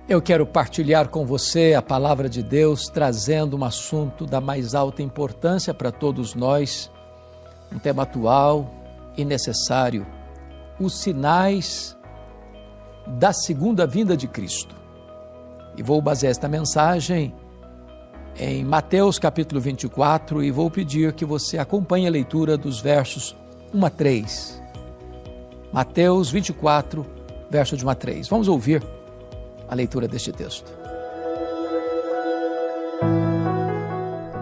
Eu quero partilhar com você a palavra de Deus, trazendo um assunto da mais alta importância para todos nós, um tema atual e necessário: os sinais da segunda vinda de Cristo. E vou basear esta mensagem em Mateus capítulo 24 e vou pedir que você acompanhe a leitura dos versos 1 a 3. Mateus 24, verso de 1 a 3. Vamos ouvir a leitura deste texto.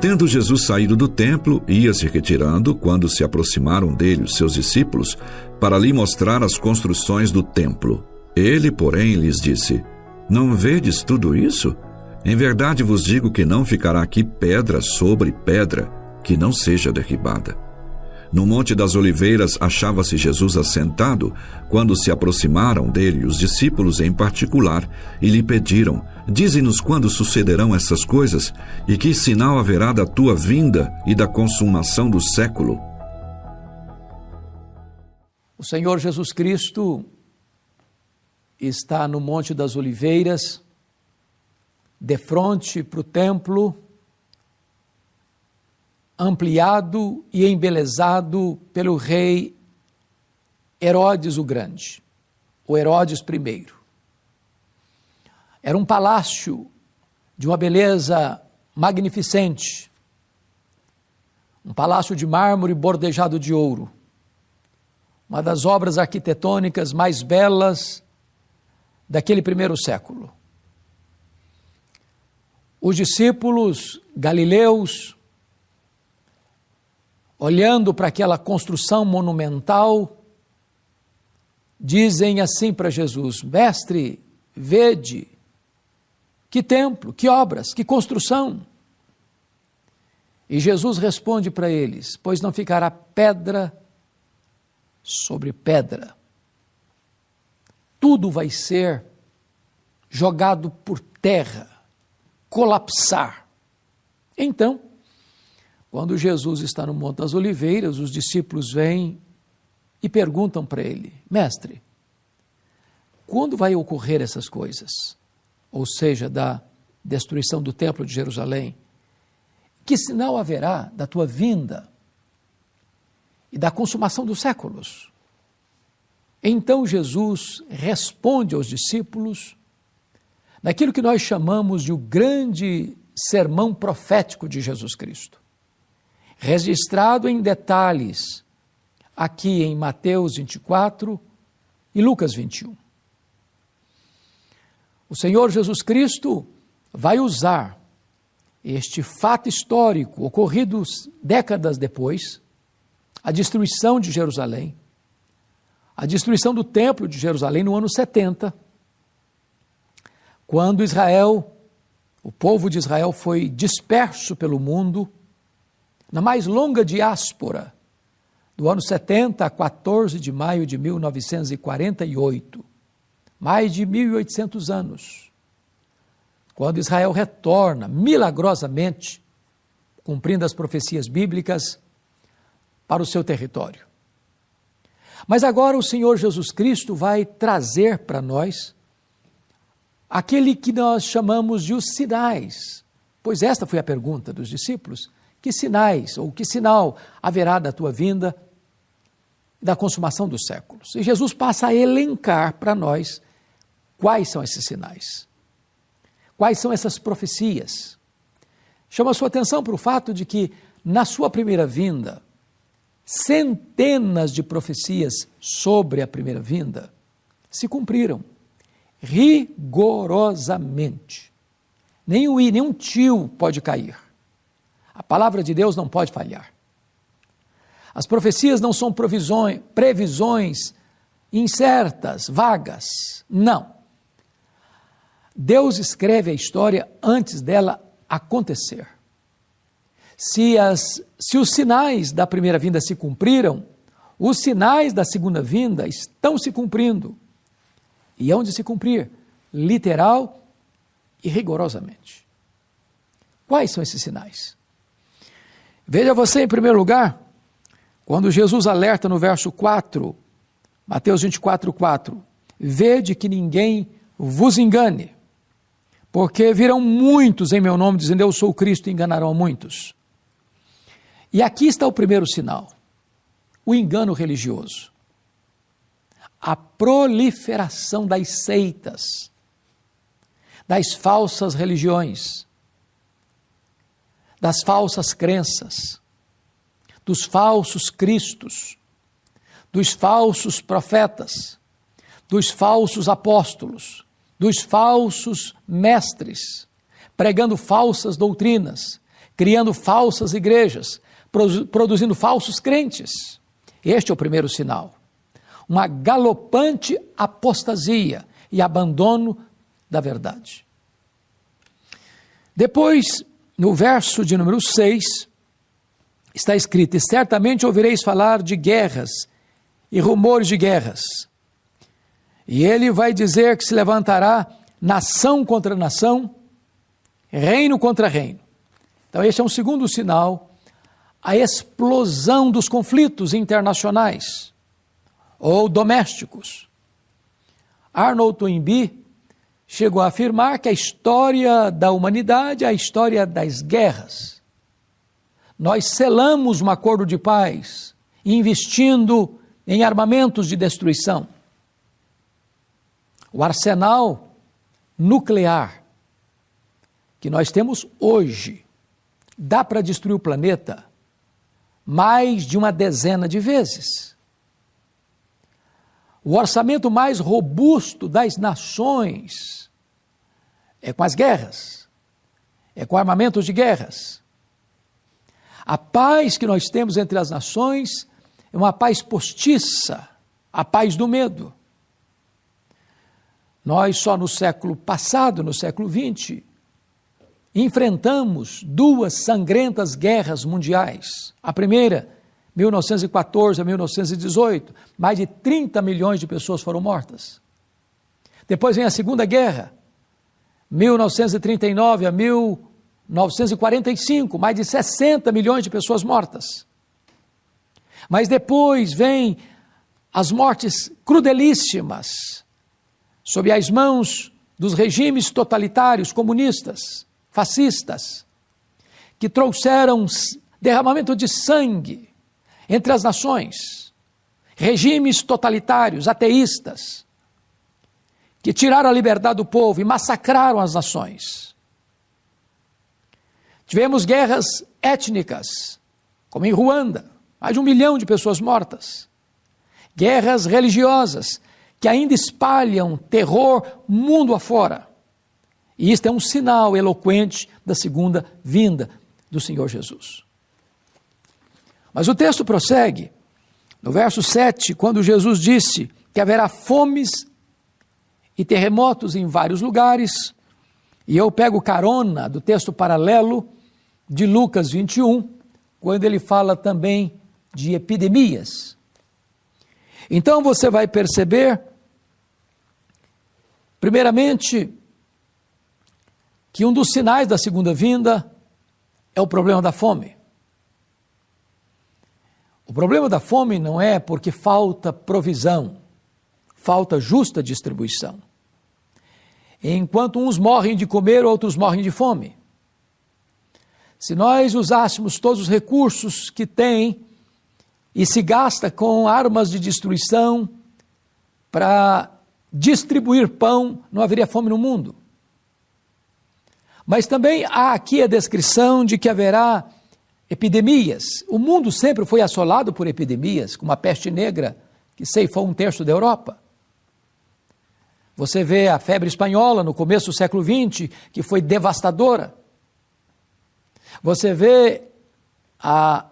Tendo Jesus saído do templo, ia se retirando, quando se aproximaram dele os seus discípulos, para lhe mostrar as construções do templo. Ele, porém, lhes disse: Não vedes tudo isso? Em verdade vos digo que não ficará aqui pedra sobre pedra, que não seja derribada. No Monte das Oliveiras achava-se Jesus assentado, quando se aproximaram dele os discípulos em particular, e lhe pediram: Dize-nos quando sucederão essas coisas, e que sinal haverá da tua vinda e da consumação do século? O Senhor Jesus Cristo está no Monte das Oliveiras, de frente para o templo, ampliado e embelezado pelo rei Herodes o Grande, o Herodes I. Era um palácio de uma beleza magnificente, um palácio de mármore bordejado de ouro, uma das obras arquitetônicas mais belas daquele primeiro século. Os discípulos galileus, olhando para aquela construção monumental, dizem assim para Jesus: Mestre, vede, que templo, que obras, que construção. E Jesus responde para eles: Pois não ficará pedra sobre pedra. Tudo vai ser jogado por terra, colapsar. Então, quando Jesus está no Monte das Oliveiras, os discípulos vêm e perguntam para ele: Mestre, quando vai ocorrer essas coisas? Ou seja, da destruição do templo de Jerusalém? Que sinal haverá da tua vinda e da consumação dos séculos? Então Jesus responde aos discípulos naquilo que nós chamamos de o grande sermão profético de Jesus Cristo, registrado em detalhes aqui em Mateus 24 e Lucas 21. O Senhor Jesus Cristo vai usar este fato histórico ocorrido décadas depois, a destruição de Jerusalém, a destruição do templo de Jerusalém no ano 70, quando Israel, o povo de Israel foi disperso pelo mundo, na mais longa diáspora, do ano 70 a 14 de maio de 1948, mais de 1.800 anos, quando Israel retorna milagrosamente, cumprindo as profecias bíblicas, para o seu território. Mas agora o Senhor Jesus Cristo vai trazer para nós aquele que nós chamamos de os sinais, pois esta foi a pergunta dos discípulos: que sinais, ou que sinal haverá da tua vinda e da consumação dos séculos? E Jesus passa a elencar para nós quais são esses sinais, quais são essas profecias. Chama a sua atenção para o fato de que, na sua primeira vinda, centenas de profecias sobre a primeira vinda se cumpriram rigorosamente. Nem um i, nem um tio pode cair. A palavra de Deus não pode falhar. As profecias não são previsões incertas, vagas. Não. Deus escreve a história antes dela acontecer. Se os sinais da primeira vinda se cumpriram, os sinais da segunda vinda estão se cumprindo. E hão de se cumprir, literal e rigorosamente. Quais são esses sinais? Veja você, em primeiro lugar, quando Jesus alerta no verso 4, Mateus 24, 4, vede que ninguém vos engane. porque virão muitos em meu nome, dizendo eu sou o Cristo, e enganarão a muitos. E aqui está o primeiro sinal, o engano religioso. A proliferação das seitas, das falsas religiões, das falsas crenças, dos falsos cristos, dos falsos profetas, dos falsos apóstolos, dos falsos mestres, pregando falsas doutrinas, criando falsas igrejas, produzindo falsos crentes. Este é o primeiro sinal. Uma galopante apostasia e abandono da verdade. Depois, no verso de número 6, está escrito: e certamente ouvireis falar de guerras e rumores de guerras. E ele vai dizer que se levantará nação contra nação, reino contra reino. Então este é um segundo sinal, a explosão dos conflitos internacionais ou domésticos. Arnold Toynbee chegou a afirmar que a história da humanidade é a história das guerras. Nós selamos um acordo de paz, investindo em armamentos de destruição. O arsenal nuclear que nós temos hoje dá para destruir o planeta mais de uma dezena de vezes. O orçamento mais robusto das nações é com as guerras, é com armamentos de guerras. A paz que nós temos entre as nações é uma paz postiça, a paz do medo. Nós só no século passado, no século XX, enfrentamos duas sangrentas guerras mundiais. A primeira, 1914 a 1918, mais de 30 milhões de pessoas foram mortas. Depois vem a Segunda Guerra, 1939 a 1945, mais de 60 milhões de pessoas mortas. Mas depois vem as mortes crudelíssimas, sob as mãos dos regimes totalitários, comunistas, fascistas, que trouxeram derramamento de sangue entre as nações, regimes totalitários, ateístas, que tiraram a liberdade do povo e massacraram as nações. Tivemos guerras étnicas, como em Ruanda, mais de 1 milhão de pessoas mortas. Guerras religiosas, que ainda espalham terror mundo afora. E isto é um sinal eloquente da segunda vinda do Senhor Jesus. Mas o texto prossegue, no verso 7, quando Jesus disse que haverá fomes e terremotos em vários lugares, e eu pego carona do texto paralelo de Lucas 21, quando ele fala também de epidemias. Então você vai perceber, primeiramente, que um dos sinais da segunda vinda é o problema da fome. O problema da fome não é porque falta provisão, falta justa distribuição. Enquanto uns morrem de comer, outros morrem de fome. Se nós usássemos todos os recursos que tem e se gasta com armas de destruição para distribuir pão, não haveria fome no mundo. Mas também há aqui a descrição de que haverá epidemias. O mundo sempre foi assolado por epidemias, como a peste negra, que ceifou 1/3 da Europa. Você vê a febre espanhola no começo do século XX, que foi devastadora. Você vê a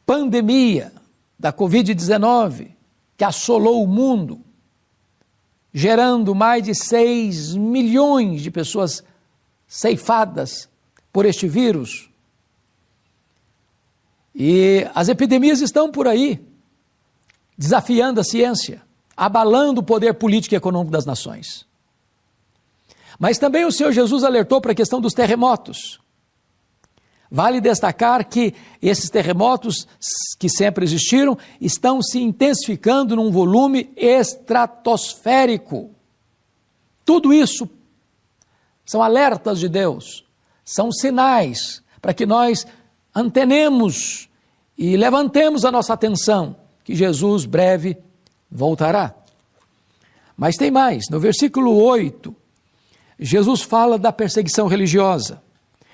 pandemia da Covid-19, que assolou o mundo, gerando mais de 6 milhões de pessoas ceifadas por este vírus. E as epidemias estão por aí, desafiando a ciência, abalando o poder político e econômico das nações. Mas também o Senhor Jesus alertou para a questão dos terremotos. Vale destacar que esses terremotos, que sempre existiram, estão se intensificando num volume estratosférico. Tudo isso são alertas de Deus, são sinais para que nós antenemos e levantemos a nossa atenção, que Jesus breve voltará. Mas tem mais, no versículo 8, Jesus fala da perseguição religiosa.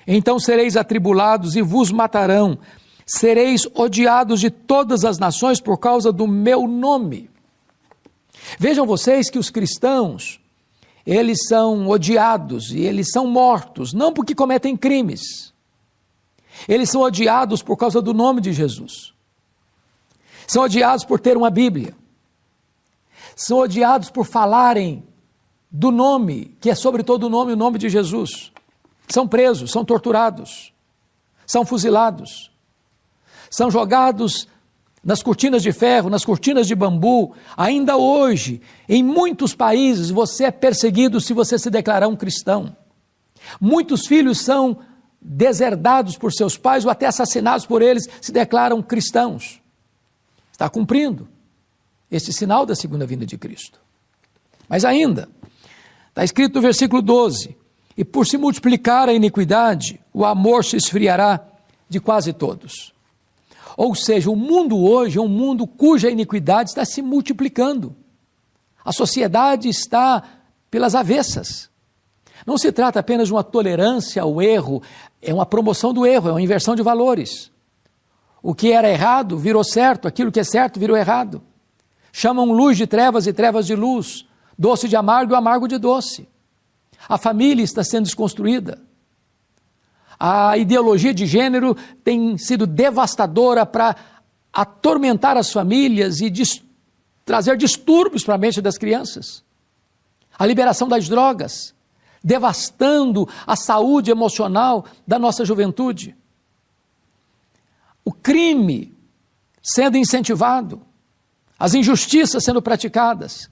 Então sereis atribulados e vos matarão, sereis odiados de todas as nações por causa do meu nome. Vejam vocês que os cristãos, eles são odiados e eles são mortos, não porque cometem crimes. Eles são odiados por causa do nome de Jesus. São odiados por ter uma Bíblia. São odiados por falarem do nome, que é sobre todo o nome de Jesus. São presos, são torturados, são fuzilados, são jogados nas cortinas de ferro, nas cortinas de bambu. Ainda hoje, em muitos países, você é perseguido se você se declarar um cristão. Muitos filhos são deserdados por seus pais ou até assassinados por eles, se declaram cristãos. Está cumprindo este sinal da segunda vinda de Cristo. Mas ainda, está escrito no versículo 12, e por se multiplicar a iniquidade, o amor se esfriará de quase todos. Ou seja, o mundo hoje é um mundo cuja iniquidade está se multiplicando. A sociedade está pelas avessas. Não se trata apenas de uma tolerância ao erro, é uma promoção do erro, é uma inversão de valores. O que era errado virou certo, aquilo que é certo virou errado. Chamam luz de trevas e trevas de luz, doce de amargo e amargo de doce. A família está sendo desconstruída. A ideologia de gênero tem sido devastadora para atormentar as famílias e trazer distúrbios para a mente das crianças. A liberação das drogas, devastando a saúde emocional da nossa juventude. O crime sendo incentivado, as injustiças sendo praticadas.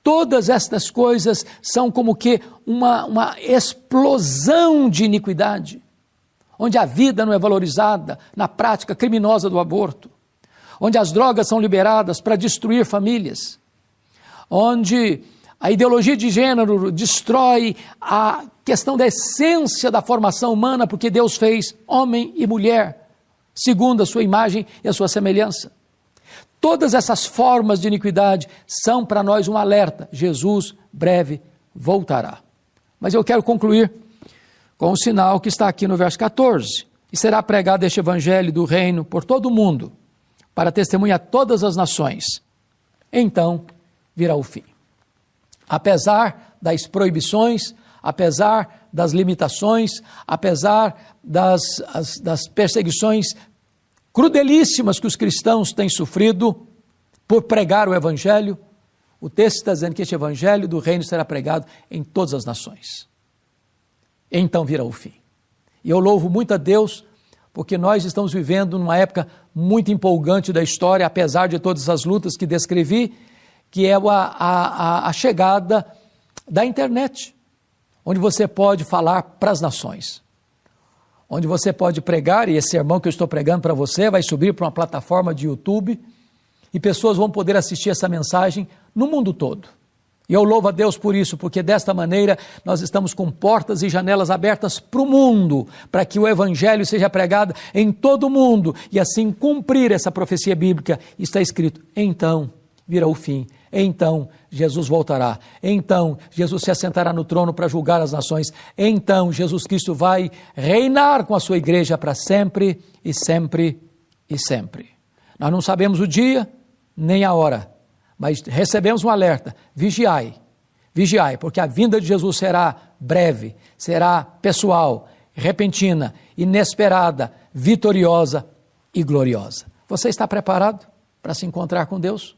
Todas estas coisas são como que uma explosão de iniquidade, onde a vida não é valorizada na prática criminosa do aborto, onde as drogas são liberadas para destruir famílias, onde a ideologia de gênero destrói a questão da essência da formação humana, porque Deus fez homem e mulher, segundo a sua imagem e a sua semelhança. Todas essas formas de iniquidade são para nós um alerta. Jesus breve voltará. Mas eu quero concluir com o sinal que está aqui no verso 14. E será pregado este evangelho do reino por todo o mundo, para testemunhar todas as nações. Então virá o fim. Apesar das proibições, apesar das limitações, apesar das perseguições crudelíssimas que os cristãos têm sofrido por pregar o evangelho, o texto está dizendo que este evangelho do reino será pregado em todas as nações. Então virá o fim. E eu louvo muito a Deus, porque nós estamos vivendo numa época muito empolgante da história, apesar de todas as lutas que descrevi, que é a chegada da internet, onde você pode falar para as nações, onde você pode pregar, e esse sermão que eu estou pregando para você vai subir para uma plataforma de YouTube, e pessoas vão poder assistir essa mensagem no mundo todo. E eu louvo a Deus por isso, porque desta maneira nós estamos com portas e janelas abertas para o mundo, para que o evangelho seja pregado em todo o mundo, e assim cumprir essa profecia bíblica. Está escrito, então virá o fim, então Jesus voltará, então Jesus se assentará no trono para julgar as nações, então Jesus Cristo vai reinar com a sua igreja para sempre e sempre e sempre. Nós não sabemos o dia nem a hora, mas recebemos um alerta, vigiai, porque a vinda de Jesus será breve, será pessoal, repentina, inesperada, vitoriosa e gloriosa. Você está preparado para se encontrar com Deus?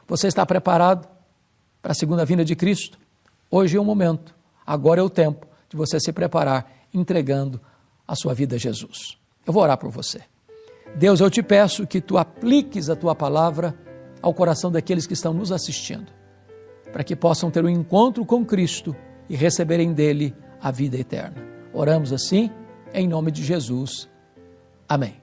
Você está preparado para a segunda vinda de Cristo? Hoje é o momento, agora é o tempo de você se preparar, entregando a sua vida a Jesus. Eu vou orar por você. Deus, eu te peço que tu apliques a tua palavra ao coração daqueles que estão nos assistindo, para que possam ter um encontro com Cristo e receberem dele a vida eterna. Oramos assim, em nome de Jesus. Amém.